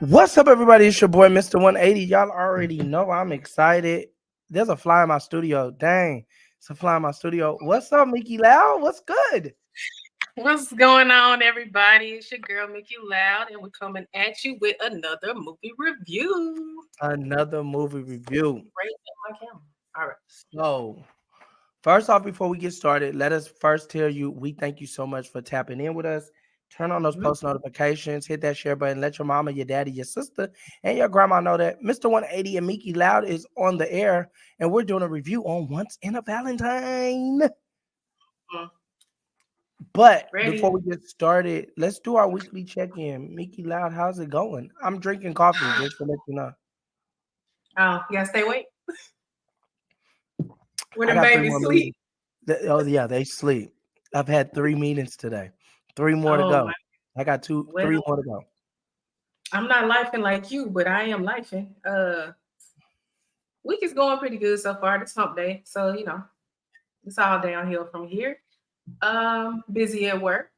What's up, everybody? It's your boy, Mr. 180. Y'all already know I'm excited. There's a fly in my studio. Dang, it's a fly in my studio. What's up, Mickey Loud? What's good? What's going on, everybody? It's your girl, Mickey Loud, and we're coming at you with another movie review. Another movie review. Right at my camera. All right. So, first off, before we get started, let us first tell you we thank you so much for tapping in with us. Turn on those post notifications, hit that share button, let your mama, your daddy, your sister, and your grandma know that Mr. 180 and Mickey Loud is on the air, and we're doing a review on Once in a Valentine. But before we get started, let's do our weekly check-in. Mickey Loud, how's it going? I'm drinking coffee, just to let you know. Oh, you gotta stay awake? When the baby sleep? Oh, yeah, they sleep. I've had 3 meetings today. 3 more to go. I got 3 more to go. I'm not lifing like you, but I am lifing. Week is going pretty good so far. It's hump day. So, it's all downhill from here. Busy at work.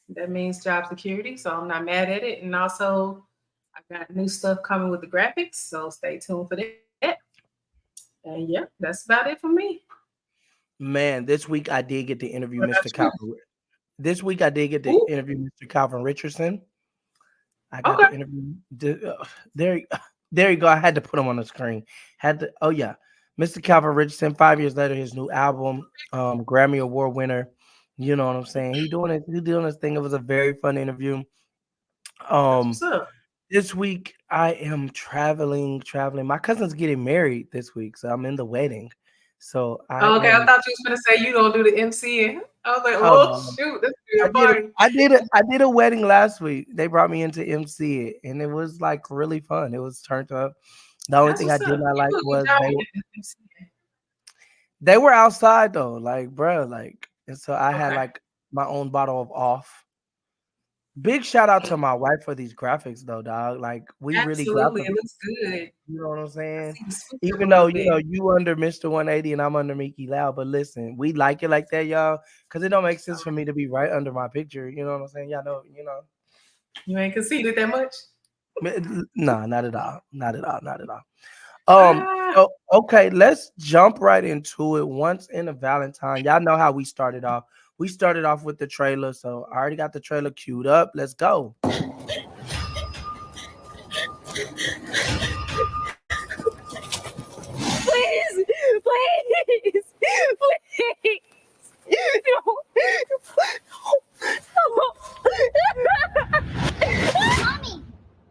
That means job security, so I'm not mad at it. And also, I got new stuff coming with the graphics, so stay tuned for that. And yeah, that's about it for me. Man, this week I did get to interview Mr. Calvin. This week I did get to interview Mr. Calvin Richardson. I got to interview. There you go. I had to put him on the screen. Mr. Calvin Richardson. 5 years later, his new album, Grammy Award winner. You know what I'm saying? He doing his thing. It was a very fun interview. This week I am traveling. My cousin's getting married this week, so I'm in the wedding. So I thought you was gonna say you don't do the MC. I was like, shoot, that's a party. I did a wedding last week. They brought me in to MC it, and it was like really fun. It was turned up. The only thing I did not like was they were outside though, like bro, like, and so I had like my own bottle of off. Big shout out to my wife for these graphics though, dog. Like we really got them. It looks good. You know what I'm saying? Even though you under Mr. 180 and I'm under Mickey Loud, but listen, we like it like that, y'all, because it don't make sense for me to be right under my picture. You know what I'm saying? Y'all know, You ain't conceited that much? No, not at all. Not at all. Okay, let's jump right into it. Once in a Valentine. Y'all know how we started off. We started off with the trailer, so I already got the trailer queued up. Let's go. Please. No.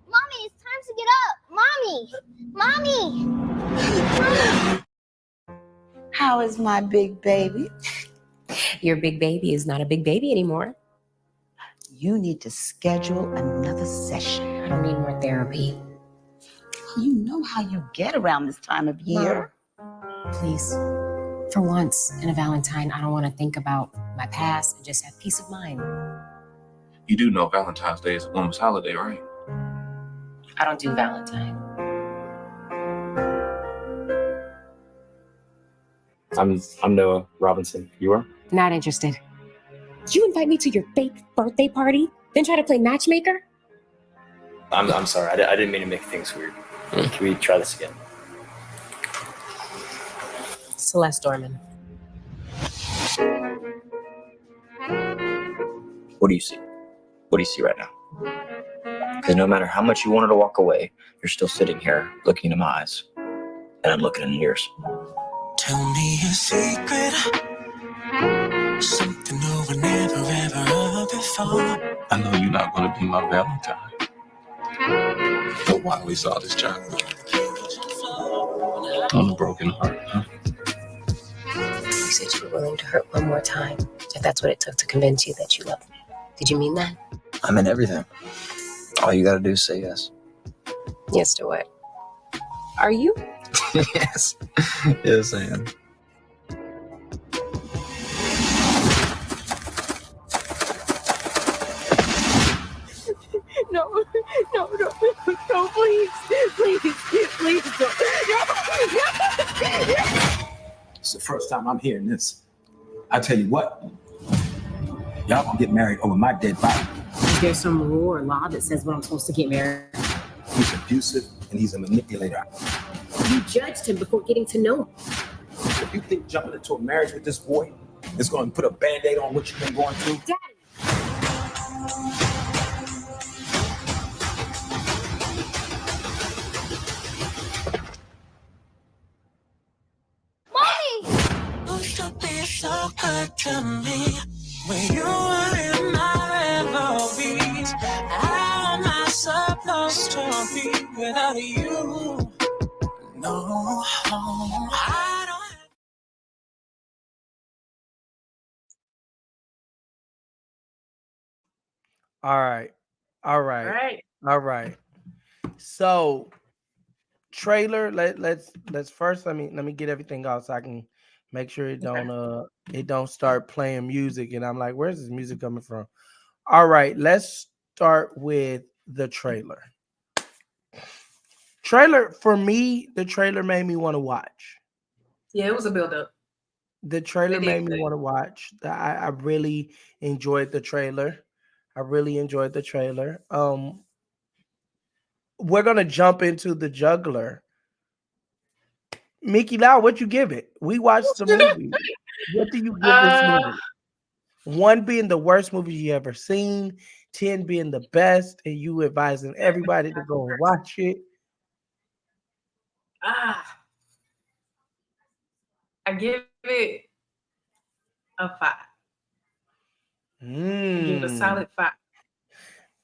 Mommy, it's time to get up. Mommy. How is my big baby? Your big baby is not a big baby anymore. You need to schedule another session. I don't need more therapy. You know how you get around this time of year. Mom, please. For once in a Valentine, I don't want to think about my past and just have peace of mind. You do know Valentine's Day is a woman's holiday, right? I don't do Valentine. I'm Noah Robinson. You are? Not interested. You invite me to your fake birthday party, then try to play matchmaker? I'm sorry. I didn't mean to make things weird. Can we try this again? Celeste Dorman. What do you see? What do you see right now? Because no matter how much you wanted to walk away, you're still sitting here looking into my eyes. And I'm looking in yours. Tell me a secret. Something no one ever heard before. I know you're not going to be my Valentine. But why waste all this chocolate on a broken heart, huh? You said you were willing to hurt one more time, if that's what it took to convince you that you loved me. Did you mean that? I meant everything. All you gotta do is say yes. Yes to what? Are you? Yes. Yes, I am. No, please, don't. It's the first time I'm hearing this. I tell you what, y'all gonna get married over my dead body. Is there some rule or law that says when I'm supposed to get married? He's abusive and he's a manipulator. You judged him before getting to know him. If you think jumping into a marriage with this boy is going to put a Band-Aid on what you've been going through, Daddy. Used to be so good to me when you were in my memories. How am I supposed to be without you? No, I don't. All right. All right. Right. All right. So trailer, let's first let me get everything out so I can make sure it don't start playing music and I'm like, where's this music coming from? All right, let's start with the trailer. Trailer for me, the trailer made me want to watch. Yeah, it was a build up. The trailer It did made me good. want to watch. I really enjoyed the trailer. I really enjoyed the trailer. We're gonna jump into the juggler. Mickey Lau, what you give it? We watched the movie. What do you give this movie? 1 being the worst movie you ever seen, 10 being the best, and you advising everybody to go and watch it. I give it a 5. I give it a solid 5.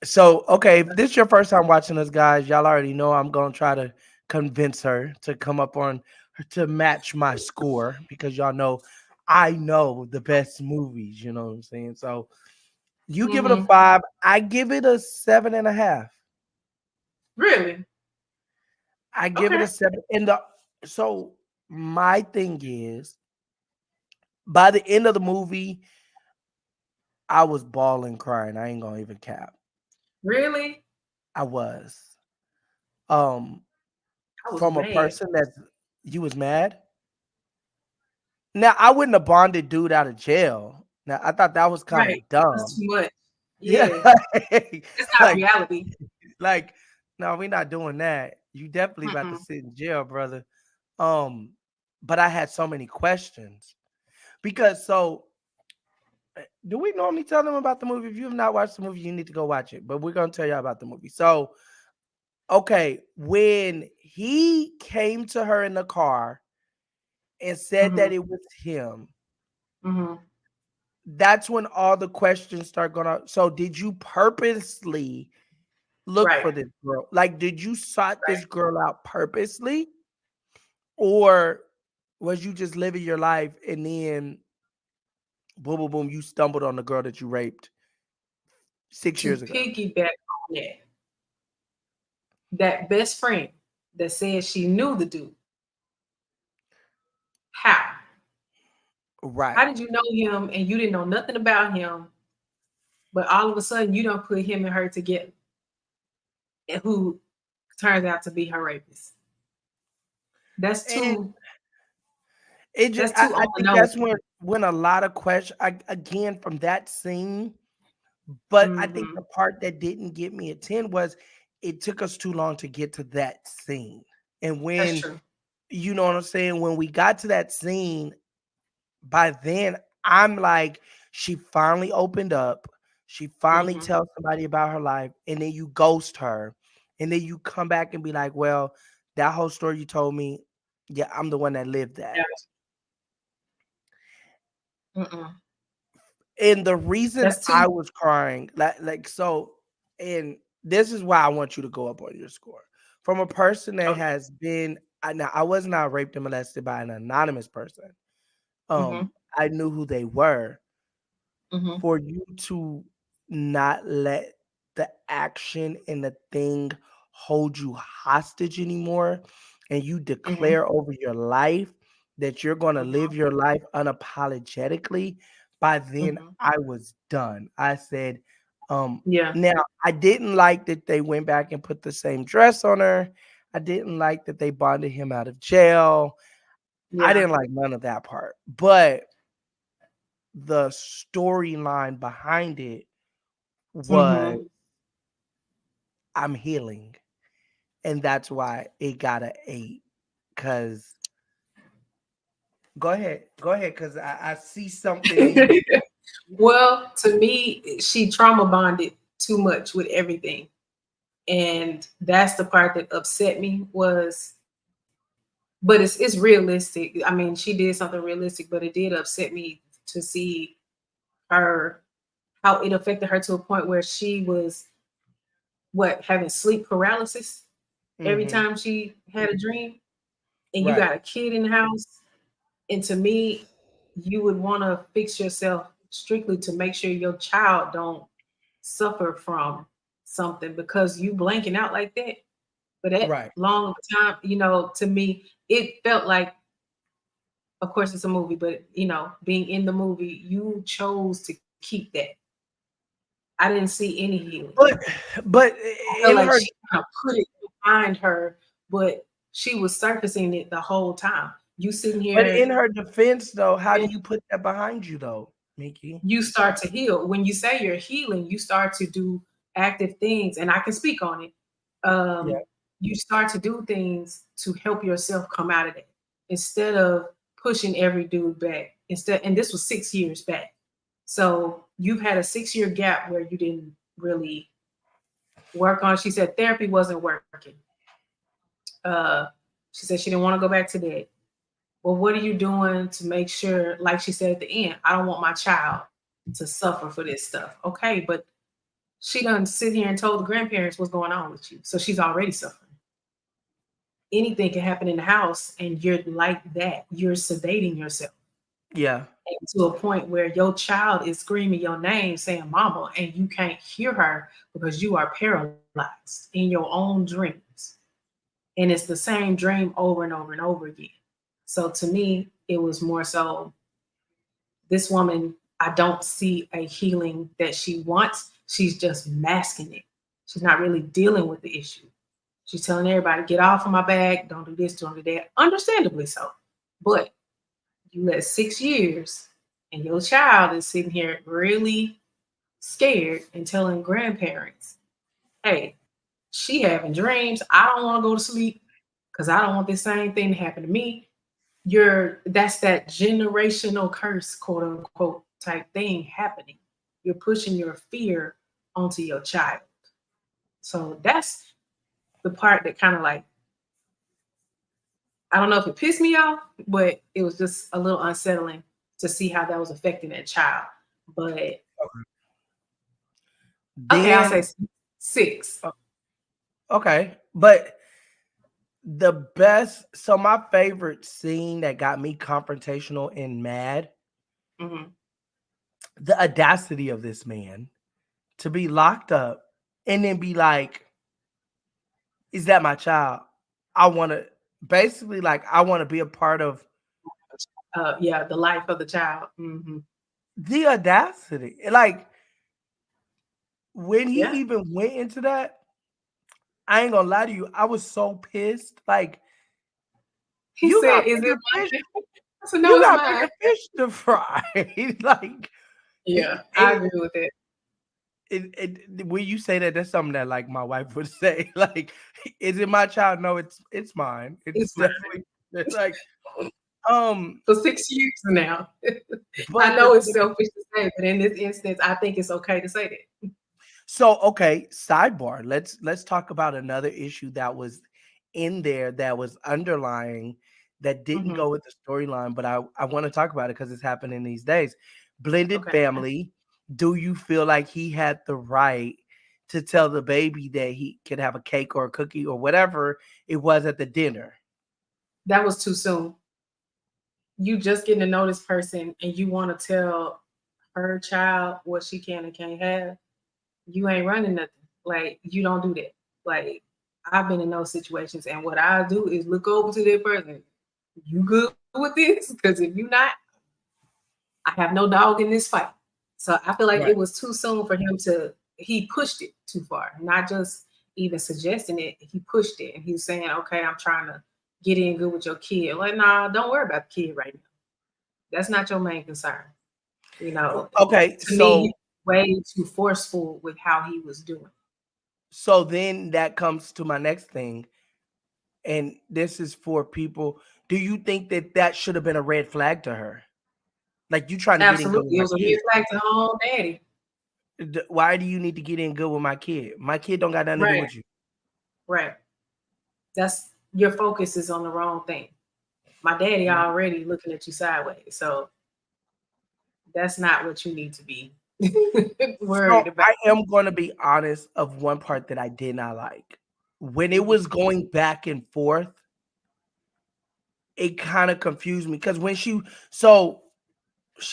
So, okay, if this is your first time watching us, guys, y'all already know I'm gonna try to convince her to come up on to match my score because y'all know I know the best movies, you know what I'm saying? So you give it a 5, I give it a 7.5. Really? I give it a 7. So my thing is, by the end of the movie, I was bawling, crying. I ain't gonna even cap. Really? I was. I was From mad. a person that you was mad. Now I wouldn't have bonded dude out of jail. Now I thought that was kind of dumb. That's too much. Yeah, It's not reality. Like, no, we're not doing that. You definitely about to sit in jail, brother. But I had so many questions because do we normally tell them about the movie? If you have not watched the movie, you need to go watch it. But we're gonna tell you about the movie. So, okay, when he came to her in the car and said that it was him, that's when all the questions start going on. So, did you purposely look for this girl? Like, did you sought this girl out purposely, or was you just living your life and then boom, boom, boom, you stumbled on the girl that you raped 6 years ago? Piggyback on that best friend that said she knew the dude. How? Right. How did you know him and you didn't know nothing about him, but all of a sudden you don't put him and her together, and who turns out to be her rapist? That's too. I think that's when a lot of questions again from that scene. But I think the part that didn't get me a 10 was it took us too long to get to that scene. And when you know what I'm saying, when we got to that scene, by then I'm like, she finally opened up. She finally tells somebody about her life, and then you ghost her, and then you come back and be like, well, that whole story you told me, yeah, I'm the one that lived that. And the reason I was crying, so, and this is why I want you to go up on your score. From a person that has been, now I was not raped and molested by an anonymous person. I knew who they were. For you to not let the action and the thing hold you hostage anymore, and you declare over your life that you're going to live your life unapologetically, by then I was done. I said, now I didn't like that they went back and put the same dress on her. I didn't like that they bonded him out of jail. I didn't like none of that part, but the storyline behind it was I'm healing. and that's why it got an 8. Cause go ahead, cause I see something in you. Well, to me, she trauma bonded too much with everything. And that's the part that upset me was, but it's realistic. I mean, she did something realistic, but it did upset me to see her, how it affected her to a point where she was having sleep paralysis every Mhm. time she had a dream. And you Right. got a kid in the house. And to me, you would want to fix yourself strictly to make sure your child don't suffer from something, because you blanking out like that for that Right. long of a time, to me, it felt like, of course it's a movie, but being in the movie, you chose to keep that. I didn't see any healing. But I felt in like her she kind of put it behind her, but she was surfacing it the whole time. You sitting but here, in her defense though, how do you put that behind you though, Mickey? you start to heal. When you say you're healing, you start to do active things, and I can speak on it. Yeah. You start to do things to help yourself come out of it instead of pushing every dude back. And this was 6 years back. So you've had a 6-year gap where you didn't really work on. She said therapy wasn't working. She said she didn't want to go back to that. Well, what are you doing to make sure, like she said at the end, I don't want my child to suffer for this stuff. Okay, but she done sit here and told the grandparents what's going on with you. So she's already suffering. Anything can happen in the house and you're like that. You're sedating yourself. Yeah. And to a point where your child is screaming your name saying mama, and you can't hear her because you are paralyzed in your own dreams. And it's the same dream over and over and over again. So to me, it was more so, this woman, I don't see a healing that she wants. She's just masking it. She's not really dealing with the issue. She's telling everybody, get off of my back, don't do this, don't do that. Understandably so. But you let 6 years and your child is sitting here really scared and telling grandparents, hey, she having dreams. I don't want to go to sleep because I don't want this same thing to happen to me. That's that generational curse, quote unquote, type thing happening. You're pushing your fear onto your child. So that's the part that kind of like, I don't know if it pissed me off, but it was just a little unsettling to see how that was affecting that child. But okay, I'll say 6. Okay, but my favorite scene that got me confrontational and mad, the audacity of this man to be locked up and then be like, is that my child? I want to basically I want to be a part of the life of the child. The audacity. Like when he even went into that, I ain't gonna lie to you, I was so pissed. Like he you said, got is it fish? I said, no, You it's got mine. bigger fish to fry. Like I agree with it. When you say that, that's something that like my wife would say. Like, is it my child? No, it's mine. It's definitely it's like for 6 years now. But I know it's selfish to say, but in this instance, I think it's okay to say that. So okay, sidebar. Let's talk about another issue that was in there that was underlying that didn't go with the storyline, but I want to talk about it because it's happening these days. Blended family. Do you feel like he had the right to tell the baby that he could have a cake or a cookie or whatever it was at the dinner? That was too soon. You just getting to know this person and you want to tell her child what she can and can't have. You ain't running nothing. Like, you don't do that. Like, I've been in those situations, and what I do is look over to that person. You good with this? Because if you not, I have no dog in this fight. So I feel like it was too soon for him he pushed it too far. Not just even suggesting it, he pushed it. And he's saying, okay, I'm trying to get in good with your kid. Like, nah, don't worry about the kid right now. That's not your main concern. Okay, to me, way too forceful with how he was doing. So then that comes to my next thing, and this is for people. Do you think that that should have been a red flag to her? Like, you trying to get in good with Absolutely. It my was a red kid. flag to her own daddy. Why do you need to get in good with my kid? My kid don't got nothing to do Right. with you. Right. That's your focus is on the wrong thing. My daddy already looking at you sideways. So that's not what you need to be worried about. I am going to be honest of one part that I did not like. When it was going back and forth, it kind of confused me because when she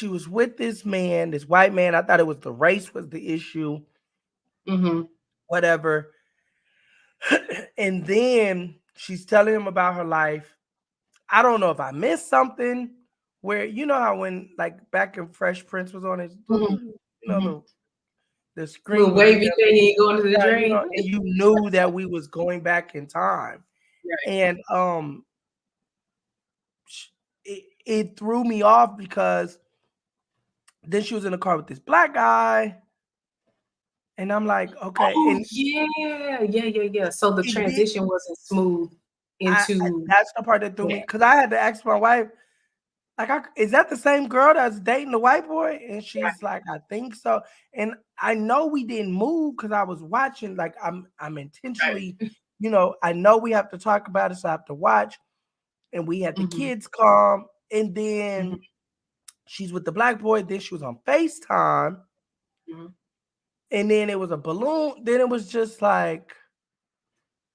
was with this man, this white man. I thought it was the race was the issue, whatever. And then she's telling him about her life. I don't know if I missed something where, you know how when like back in Fresh Prince was on his, you know, the screen Little wavy thing ain't going to the drain. You know, and you knew that we was going back in time. Right. And it threw me off because then she was in the car with this black guy. And I'm like, okay. Oh, and yeah. So the transition wasn't smooth into that's the part that threw me, because I had to ask my wife, like, is that the same girl that's dating the white boy? And she's like, I think so. And I know we didn't move because I was watching. Like, I'm intentionally, you know, I know we have to talk about it, so I have to watch. And we had the kids come, and then she's with the black boy. Then she was on FaceTime, and then it was a balloon. Then it was just like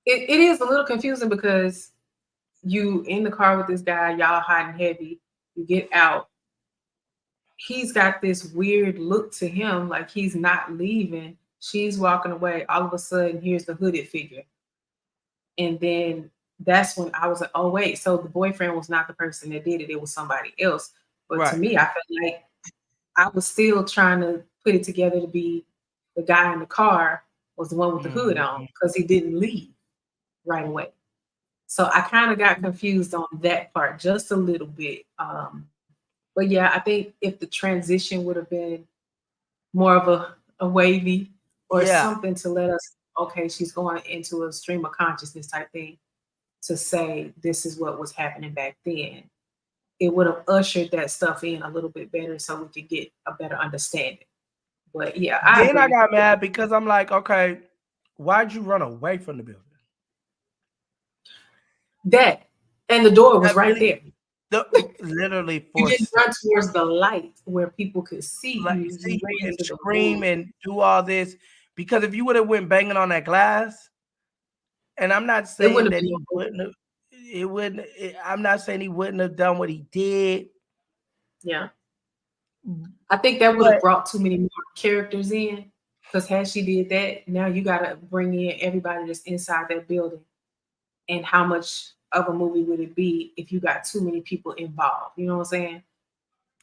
it is a little confusing because you in the car with this guy, y'all hot and heavy. You get out. He's got this weird look to him, like he's not leaving. She's walking away. All of a sudden, here's the hooded figure. And then that's when I was like, oh, wait. So the boyfriend was not the person that did it. It was somebody else. But to me, I felt like I was still trying to put it together to be the guy in the car was the one with the hood on because he didn't leave right away. So I kind of got confused on that part just a little bit. But yeah, I think if the transition would have been more of a wavy or something to let us, okay, she's going into a stream of consciousness type thing to say this is what was happening back then, it would have ushered that stuff in a little bit better so we could get a better understanding. But yeah, I got mad because I'm like, okay, why'd you run away from the building? That and the door was right there. Literally, you didn't run towards the light where people could see you, and scream and do all this. Because if you would have went banging on that glass, and I'm not saying that he wouldn't have, it wouldn't. I'm not saying he wouldn't have done what he did. Yeah, I think that would have brought too many more characters in. Because had she did that, now you got to bring in everybody that's inside that building. And how much of a movie would it be if you got too many people involved? You know what I'm saying?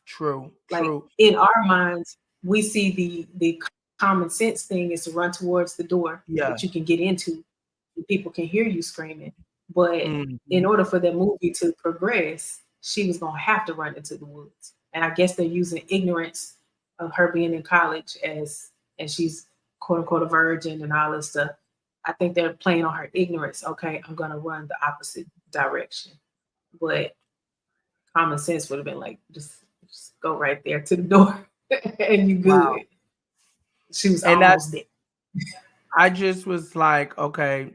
True. Like in our minds, we see the common sense thing is to run towards the door that you can get into, and people can hear you screaming. But in order for the movie to progress, she was gonna have to run into the woods. And I guess they're using ignorance of her being in college as she's quote unquote a virgin and all this stuff. I think they're playing on her ignorance. Okay, I'm gonna run the opposite direction. But common sense would have been like, just go right there to the door and you good. Wow. She was almost there. I just was like, okay.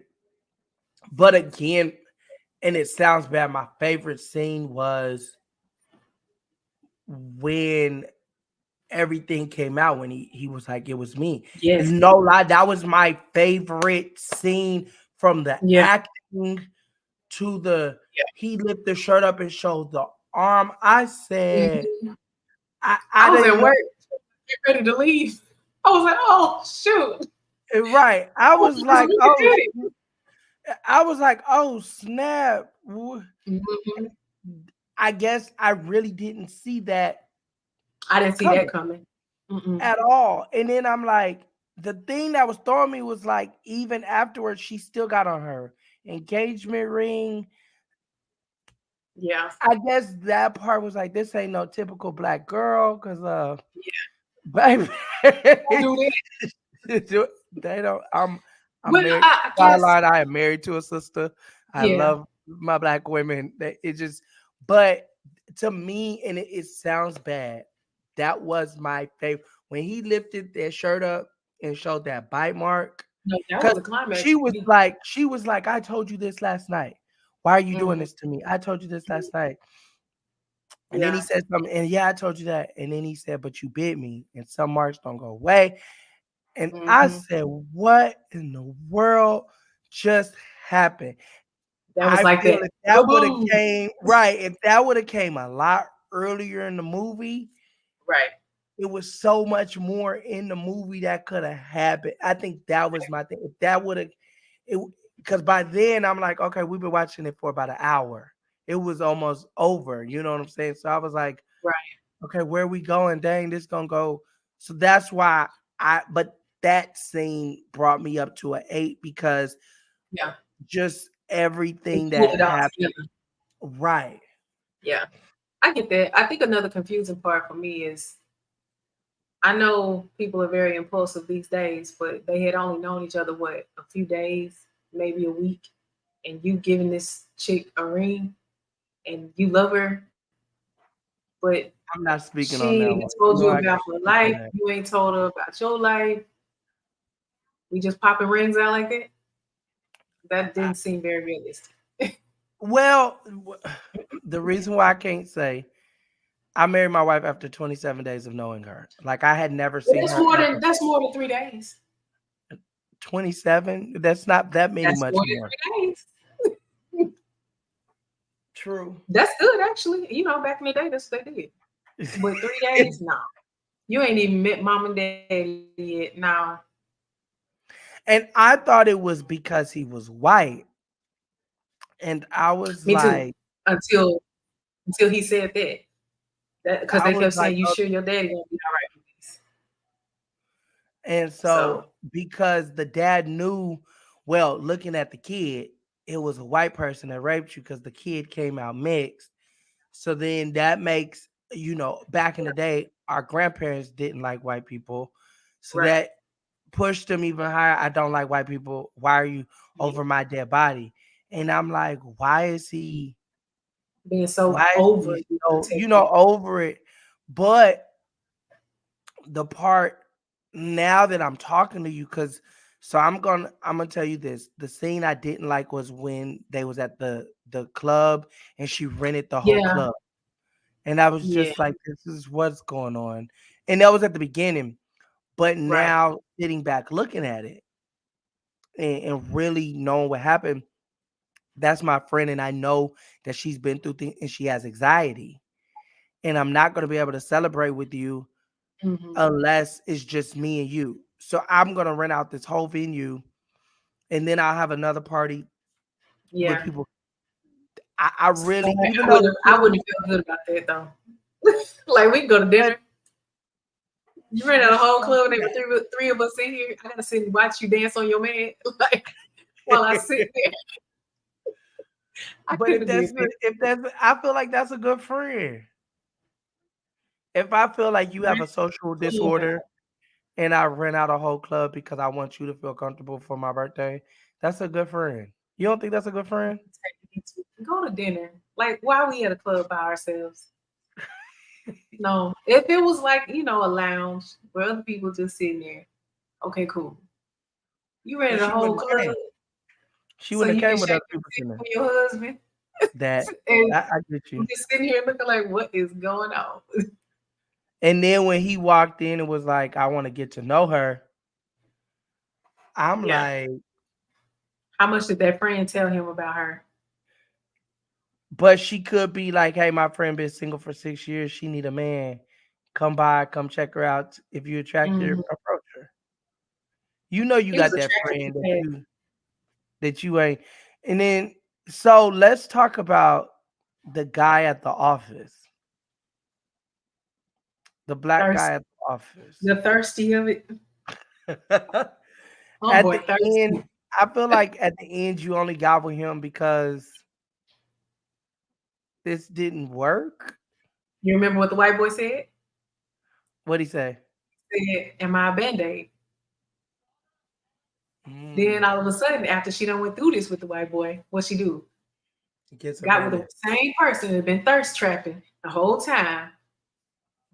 But again, and it sounds bad, my favorite scene was when everything came out, when he was like, it was me. Yes. No lie, that was my favorite scene, from the acting to the he lifted the shirt up and showed the arm. I said, I was at work, get ready to leave. I was like, oh shoot. Right. I was like, oh snap. I guess I really didn't see that. I didn't see that coming at all. And then I'm like, the thing that was throwing me was like, even afterwards, she still got on her engagement ring. Yeah. I guess that part was like, this ain't no typical black girl, because baby, they don't. I'm Well, married. I guess, I am married to a sister. I yeah. love my black women. It just, but to me, and it sounds bad. That was my favorite when he lifted that shirt up and showed that bite mark. No, that Because was a climax she for was me. like, I told you this last night. Why are you doing Mhm. this to me? I told you this last night. And then he Yeah. said something, and yeah, I told you that. And then he said, but you bit me, and some marks don't go away. And I Mhm. said, what in the world just happened? That was I like feel that. if that would have Kaboom! came right, if that would have came a lot earlier in the movie, Right. it was so much more in the movie that could have happened. I think that was my thing. If that would have, it because by then I'm like, okay, we've been watching it for about an hour. It was almost over. You know what I'm saying? So I was like, Right. okay, where are we going? Dang, this gonna go. So that's why but that scene brought me up to an 8 because Yeah. just They everything pulled that it all happened. together. Right. Yeah. I get that. I think another confusing part for me is I know people are very impulsive these days, but they had only known each other what, a few days, maybe a week, and you giving this chick a ring and you love her, but I'm not speaking she on ain't that even one. told You you know I about can't her speak on life. that. You ain't told her about your life. We just popping rings out like that. That didn't seem very realistic. Well, the reason why I can't say I married my wife after 27 days of knowing her. Like I had never But seen that's her more ever. than that's more than 3 days. 27? That's not that many That's much more more. than 3 days. True. That's good, actually. You know, back in the day, that's what they did. But 3 days, no. You ain't even met mom and dad yet. No. And I thought it was because he was white. And I was Me too. like, Until he said that. That because I they was kept like, saying, you oh, sure your daddy gonna be all right with this? and So so because the dad knew, well, looking at the kid, it was a white person that raped you because the kid came out mixed. So then that makes, back in the day, our grandparents didn't like white people. So right. that pushed them even higher. I don't like white people. Why are you Yeah. over my dead body? And I'm like, Being so why is he overly so, protective. over it? But the part now that I'm talking to you, so I'm gonna tell you this. The scene I didn't like was when they was at the club and she rented the whole Yeah. club. And I was Yeah. just like, this is what's going on. And that was at the beginning. But Right. now sitting back looking at it and really knowing what happened, that's my friend. And I know that she's been through things and she has anxiety. And I'm not going to be able to celebrate with you Hmm. unless it's just me and you. So I'm going to rent out this whole venue and then I'll have another party with Yeah. people. I really, even I though wouldn't I wouldn't feel good about that though. Like we can go to but dinner. You rented a whole don't club and do there that. were three of us in here. I gotta sit and watch you dance on your man. Like while I sit there. I But couldn't do that. I feel like that's a good friend. If I feel like you have a social Yeah. disorder and I rent out a whole club because I want you to feel comfortable for my birthday, that's a good friend. You don't think that's a good friend? Go to dinner. Like, why are we at a club by ourselves? No. If it was like, a lounge where other people just sitting there, okay, cool. You But rented a she whole wouldn't have club came. She so wouldn't you have can came with shake other your people dick in there. for your husband. That And I get I'm you. just sitting here looking like, what is going on? And then when he walked in and was like, I want to get to know her, I'm Yeah. like, How much did that friend tell him about her? but she could be like, hey, my friend been single for 6 years. She need a man. Come by, come check her out. If you attracted her, Mhm. approach her. You know you He was got that attracted to friend that that. you ain't. And then so let's talk about the guy at the office. The black Thirst, guy at the office. the thirsty of it. Oh At boy, the end, thirsty. I feel like at the end you only got with him because this didn't work. You remember what the white boy said? What'd he say? He said, am I a band-aid? Then all of a sudden, after she done went through this with the white boy, what she do? Got with the same person that had been thirst trapping the whole time.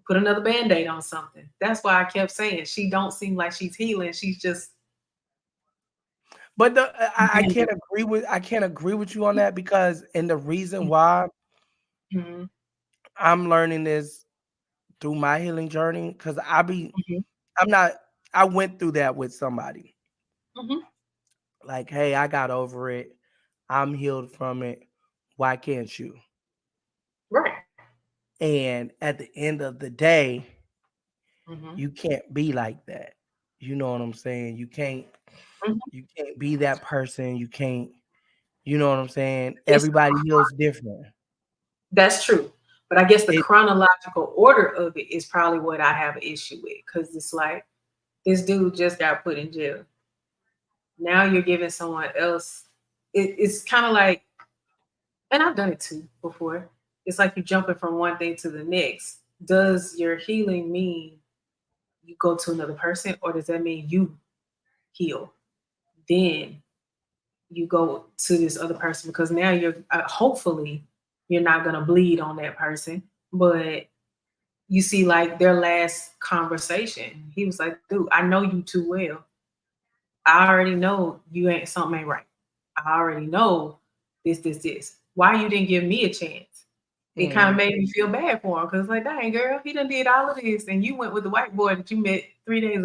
Put another Band-Aid on something. That's why I kept saying she don't seem like she's healing. She's just. But I can't agree with you on that, because the reason why I'm learning this through my healing journey, because I went through that with somebody. Like, hey, I got over it. I'm healed from it. Why can't you? Right. And at the end of the day, you can't be like that. You know what I'm saying? You can't be that person. You can't, you know what I'm saying? Everybody heals different. That's true. But I guess the chronological order of it is probably what I have an issue with, because it's like this dude just got put in jail. Now you're giving someone else. It's kind of like, and I've done it too before. It's like you're jumping from one thing to the next. Does your healing mean you go to another person, or does that mean you heal? Then you go to this other person, because now you're hopefully you're not going to bleed on that person. But you see, like their last conversation, he was like, dude, I know you too well. I already know something ain't right. I already know this. Why you didn't give me a chance? It kind of made me feel bad for him, because like, dang girl, he done did all of this, and you went with the white boy that you met 3 days,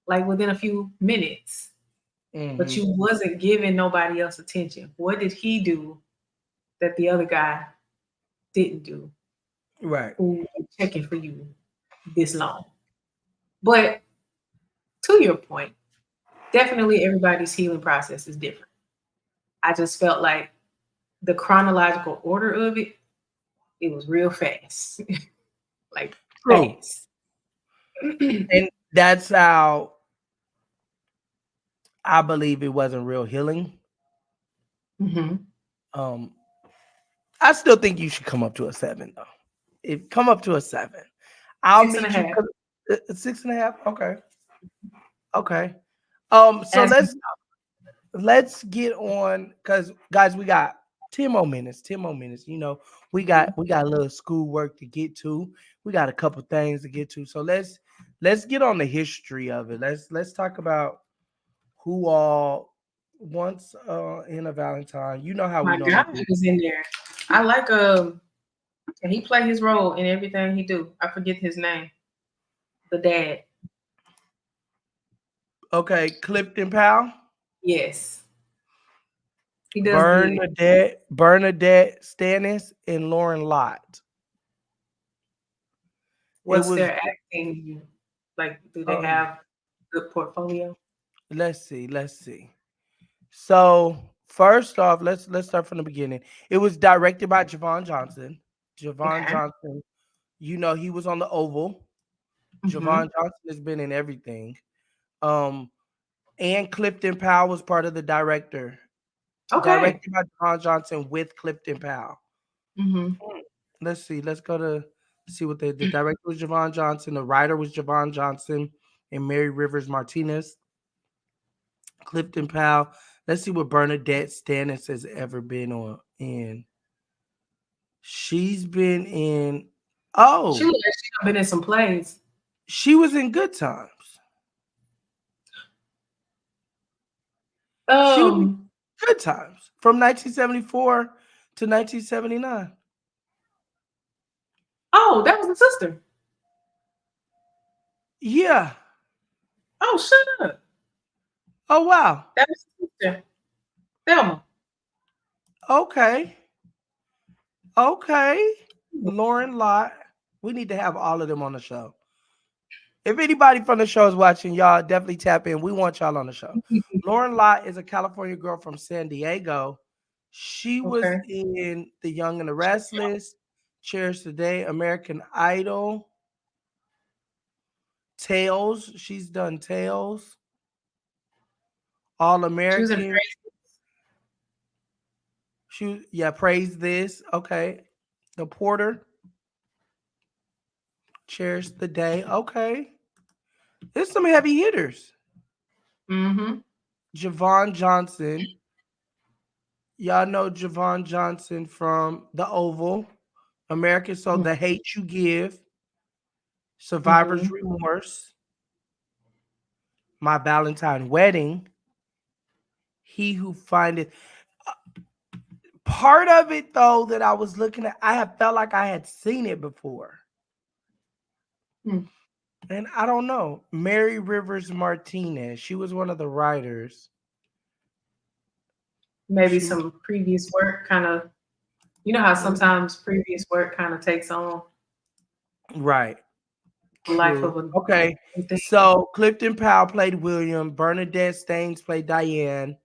like within a few minutes. But you wasn't giving nobody else attention. What did he do that the other guy didn't do? Right. Who was checking for you this long? But to your point, definitely everybody's healing process is different. I just felt like the chronological order of it was real fast. Like fast. And that's how I believe it wasn't real healing. I still think you should come up to a 7 though. Come up to a 7. I'll meet you. 6.5. Okay. So let's get on, because guys, we got 10 more minutes. We got a little school work to get to. We got a couple things to get to. So let's get on the history of it. Let's talk about who all once in a Valentine. You know how my we God was in there. I like and he played his role in everything he do. I forget his name. The dad. Okay, Clifton Powell. Yes. He does Bernadette Stannis and Lauren Lott. What's their acting like? Do they have good portfolio? Let's see. So first off, let's start from the beginning. It was directed by Javon Johnson. Johnson, he was on The Oval. Javon Johnson has been in everything. And Clifton Powell was part of the director. Directed by Javon Johnson with Clifton Powell. Let's see. Let's go to see what the director was Javon Johnson. The writer was Javon Johnson and Mary Rivers-Martinez. Clifton Powell. Let's see what Bernadette Stannis has ever been in. She's been in. She's been in some plays. She was in Good Times. She was in Good Times from 1974 to 1979. Oh, that was the sister. Yeah. Oh, shut up. Oh, wow. That was the sister. Thelma. Okay. Lauren Lott. We need to have all of them on the show. If anybody from the show is watching, y'all definitely tap in. We want y'all on the show. Lauren Lott is a California girl from San Diego. She was in The Young and the Restless, Cherish the Day, American Idol, Tales. She's done Tales. All American. Praise This. Okay. The Porter. Cherish the Day. Okay. There's some heavy hitters. Mm-hmm. Javon Johnson. Y'all know Javon Johnson from The Oval, American Soul, The Hate You Give, Survivor's Remorse, My Valentine Wedding, He Who Findeth. Part of it, though, that I was looking at, I have felt like I had seen it before. And I don't know. Mary Rivers-Martinez. She was one of the writers. Maybe some previous work kind of, you know how sometimes previous work kind of takes on Right. the life of a. Okay. So Clifton Powell played William. Bernadette Staines played Diane.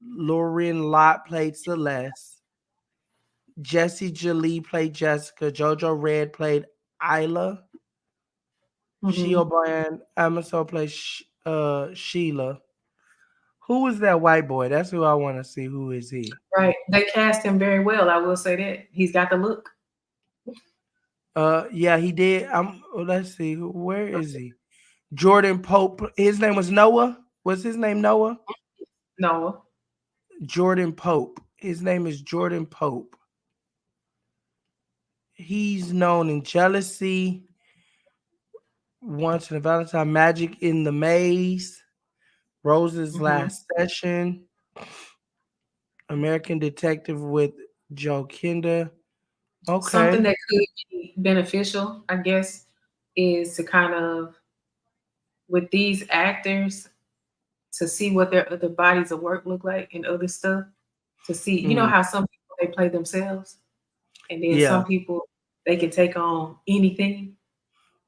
Lauren Lott played Celeste. Jessie Jalee played Jessica. Jojo Red played Aila. She O'Brien Amaso played Sheila. Who is that white boy? That's who I want to see. Who is he? Right. They cast him very well. I will say that. He's got the look. Yeah, he did. Let's see. Where is he? Jordan Pope. His name was Noah. Was his name Noah? Noah. Jordan Pope. His name is Jordan Pope. He's known in Jealousy, Once in a Valentine, Magic in the Maze, Rose's Last Session, American Detective with Joe Kinda. Okay. Something that could be beneficial, I guess, is to kind of, with these actors, to see what their other bodies of work look like and other stuff. To see, you know how some people, they play themselves, and then some people, they can take on anything.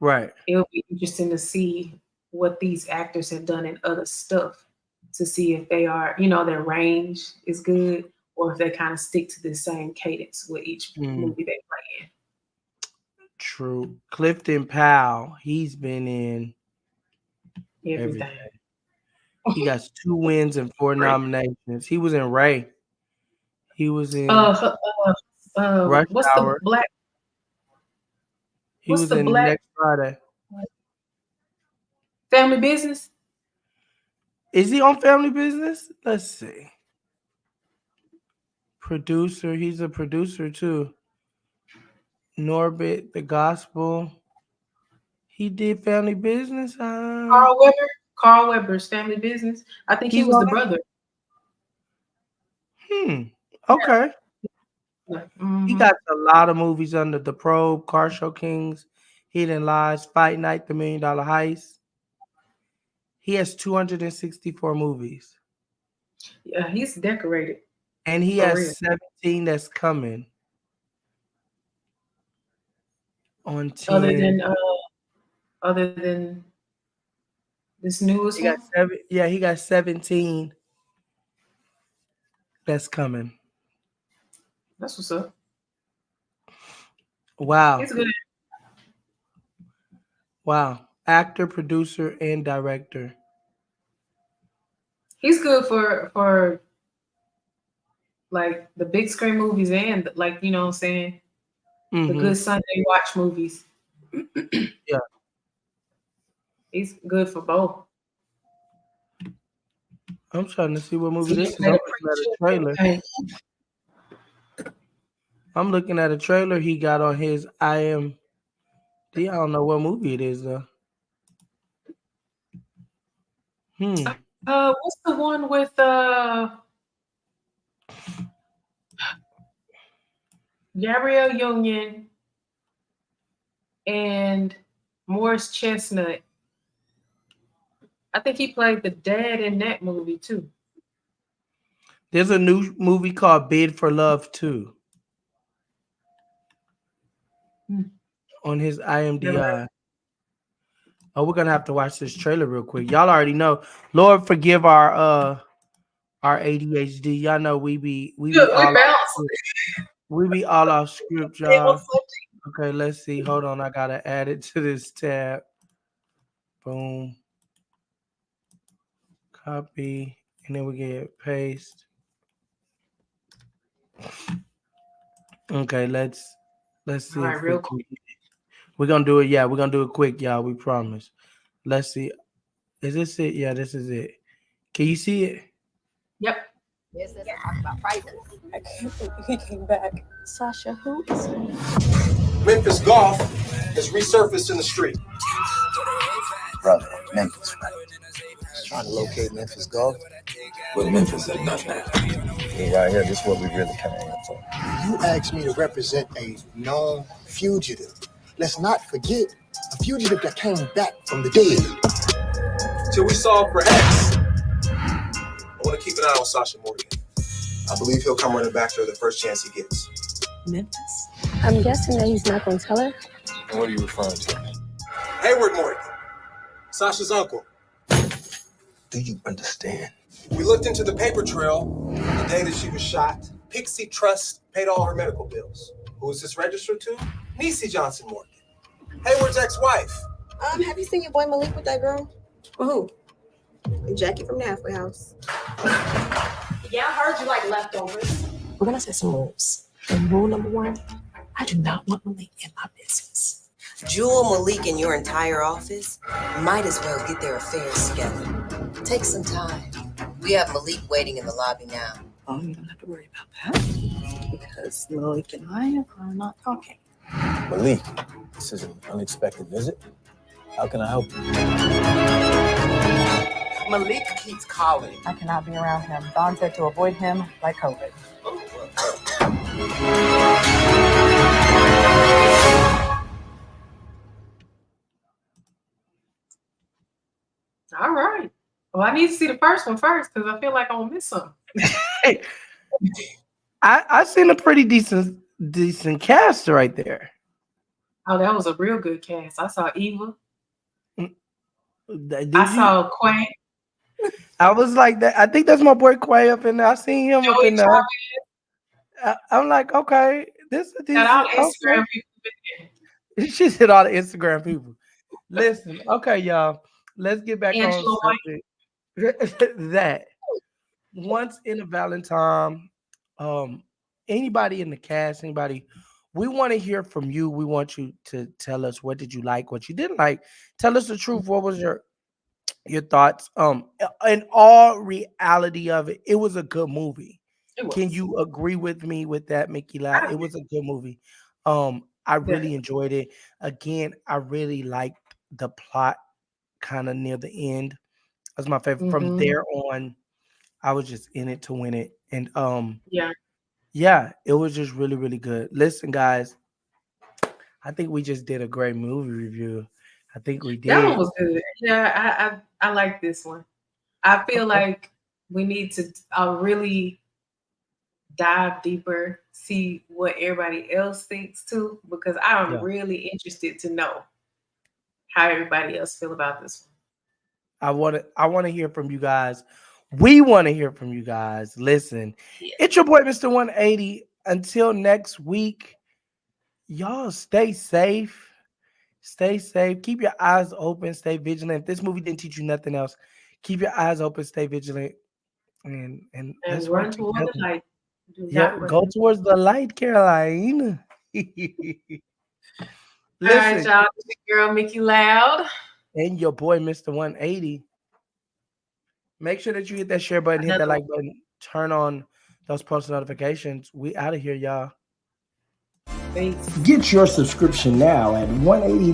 Right. It'll be interesting to see what these actors have done in other stuff, to see if they are, you know, their range is good, or if they kind of stick to the same cadence with each movie they play in. True. Clifton Powell, he's been in Everything. He got 2 wins and 4 nominations. He was in Ray. He was in Rush what's Hour. The black? He was in black? Next Friday. Family Business? Is he on Family Business? Let's see. Producer. He's a producer too. Norbit, The Gospel. He did Family Business. Carl Weber. Carl Weber's Family Business. I think he was the brother. Okay. Mm-hmm. He got a lot of movies under The Probe, Car Show Kings, Hidden Lies, Fight Night, The $1 Million Heist. He has 264 movies. Yeah, he's decorated. And he has 17 that's coming. On 10. Other than this newest one? He got 17 that's coming. That's what's up. Wow. He's good. Wow. Actor, producer, and director. He's good for like the big screen movies and, like, you know what I'm saying, the good Sunday watch movies. Yeah. He's good for both. I'm trying to see what movie this is. I'm looking at a trailer. I'm looking at a trailer he got on his IMDb. I don't know what movie it is though. What's the one with Gabrielle Union and Morris Chestnut? I think he played the dad in that movie too. There's a new movie called Bid for Love 2 on his IMDb. Oh, we're gonna have to watch this trailer real quick. Y'all already know. Lord forgive our ADHD. Y'all know we be all off script, y'all. Okay, let's see. Hold on, I gotta add it to this tab. Boom. Copy, and then we get paste. Okay, let's see. All right, real quick. We're gonna do it. Yeah, we're gonna do it quick, y'all. We promise. Let's see. Is this it? Yeah, this is it. Can you see it? Yep. Yes, let's talk about prices. I can't believe he came back. Sasha, who is he? Memphis Golf has resurfaced in the street. Brother, Memphis, right? Just trying to locate Memphis Golf. But Memphis had done that. Right here, this is what we really kind of aim for. You asked me to represent a known fugitive. Let's not forget a fugitive that came back from the dead. Till we solve for X. I want to keep an eye on Sasha Morgan. I believe he'll come running back to her the first chance he gets. Memphis? I'm guessing that he's not going to tell her. And what are you referring to? Hayward Morgan, Sasha's uncle. Do you understand? We looked into the paper trail the day that she was shot. Pixie Trust paid all her medical bills. Who is this registered to? Niecy Johnson Morgan, Hayward's ex-wife. Have you seen your boy Malik with that girl? Who? Jackie from the halfway house. Yeah, I heard you like leftovers. We're going to set some rules. And rule number 1, I do not want Malik in my business. Jewel, Malik, and your entire office might as well get their affairs together. Take some time. We have Malik waiting in the lobby now. Oh, you don't have to worry about that. Because Malik and I are not talking. Malik, this is an unexpected visit. How can I help you? Malik keeps calling. I cannot be around him. Don said to avoid him like COVID. All right. Well, I need to see the first one first because I feel like I'm gonna miss something. I seen a pretty decent cast right there. Oh, that was a real good cast. I saw Eva. Did I you? saw Quay. I was like that. I think that's my boy Quay up in there. I seen him up in there. I'm like, okay, this is Got all the Instagram people in there. She said all the Instagram people. Listen, okay, y'all. Let's get back on subject. That once in a Valentine, anybody in the cast, anybody, we want to hear from you. We want you to tell us what did you like, what you didn't like. Tell us the truth. What was your thoughts? In all reality of it, it was a good movie. Can you agree with me with that, Mickey Loud? It was a good movie. I really enjoyed it. Again, I really liked the plot kind of near the end. That's my favorite. From there on, I was just in it to win it. And yeah, it was just really, really good. Listen, guys, I think we just did a great movie review. I think we did. That one was good. Yeah, I like this one. I feel like we need to really dive deeper, see what everybody else thinks too, because I'm really interested to know how everybody else feel about this one. I want to hear from you guys. We want to hear from you guys. Listen, it's your boy, Mr. 180. Until next week, y'all stay safe. Stay safe. Keep your eyes open. Stay vigilant. If this movie didn't teach you nothing else, keep your eyes open. Stay vigilant. And let's run toward the light. Yeah, go towards the light, Caroline. Listen, all right, y'all. It's your girl, Mickey Loud. And your boy, Mr. 180. Make sure that you hit that share button, hit that like button, turn on those post notifications. We out of here, y'all. Thanks. Get your subscription now at 180.